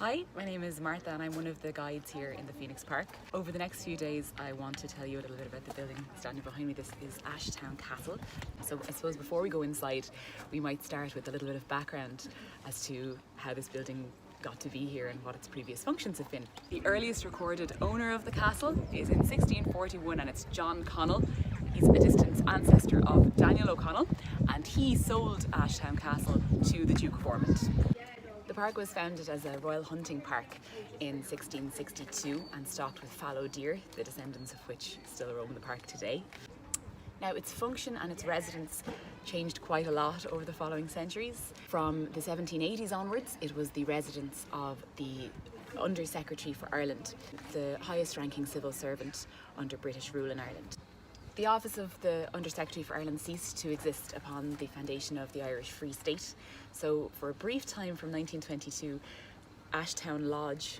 Hi, my name is Martha and I'm one of the guides here in the Phoenix Park. Over the next few days I want to tell you a little bit about the building standing behind me. This is Ashtown Castle. So I suppose before we go inside we might start with a little bit of background as to how this building got to be here and what its previous functions have been. The earliest recorded owner of the castle is in 1641 and it's John Connell. He's a distant ancestor of Daniel O'Connell and he sold Ashtown Castle to the Duke of Ormond. The park was founded as a royal hunting park in 1662 and stocked with fallow deer, the descendants of which still roam the park today. Now its function and its residence changed quite a lot over the following centuries. From the 1780s onwards, it was the residence of the Under Secretary for Ireland, the highest ranking civil servant under British rule in Ireland. The office of the Under Secretary for Ireland ceased to exist upon the foundation of the Irish Free State. So for a brief time from 1922, Ashtown Lodge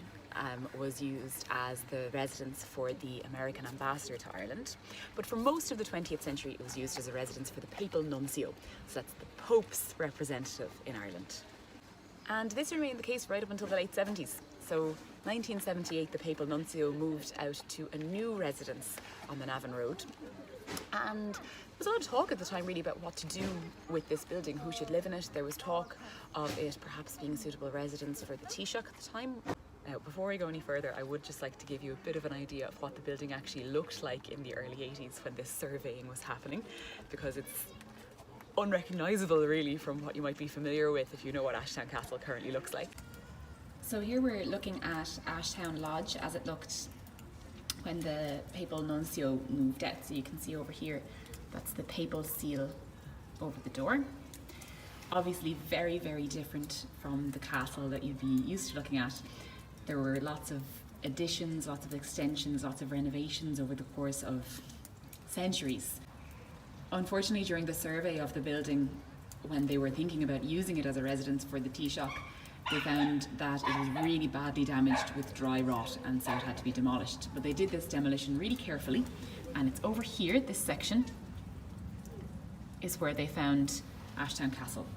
was used as the residence for the American ambassador to Ireland. But for most of the 20th century, it was used as a residence for the papal nuncio. So that's the Pope's representative in Ireland. And this remained the case right up until the late 70s. So 1978, the papal nuncio moved out to a new residence on the Navan Road. And there was a lot of talk at the time really about what to do with this building, who should live in it. There was talk of it perhaps being a suitable residence for the Taoiseach at the time. Now, before we go any further, I would just like to give you a bit of an idea of what the building actually looked like in the early 80s when this surveying was happening, because it's unrecognisable really from what you might be familiar with if you know what Ashtown Castle currently looks like. So here we're looking at Ashtown Lodge as it looked when the papal nuncio moved out. So you can see over here, that's the papal seal over the door. Obviously very, very different from the castle that you'd be used to looking at. There were lots of additions, lots of extensions, lots of renovations over the course of centuries. Unfortunately, during the survey of the building, when they were thinking about using it as a residence for the Taoiseach, they found that it was really badly damaged with dry rot and so it had to be demolished. But they did this demolition really carefully, and it's over here, this section, is where they found Ashtown Castle.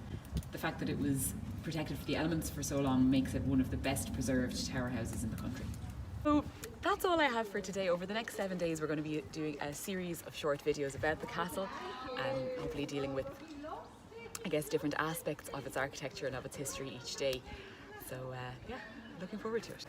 The fact that it was protected from the elements for so long makes it one of the best preserved tower houses in the country. So that's all I have for today. Over the next 7 days we're going to be doing a series of short videos about the castle and hopefully dealing with, I guess, different aspects of its architecture and of its history each day. So yeah, looking forward to it.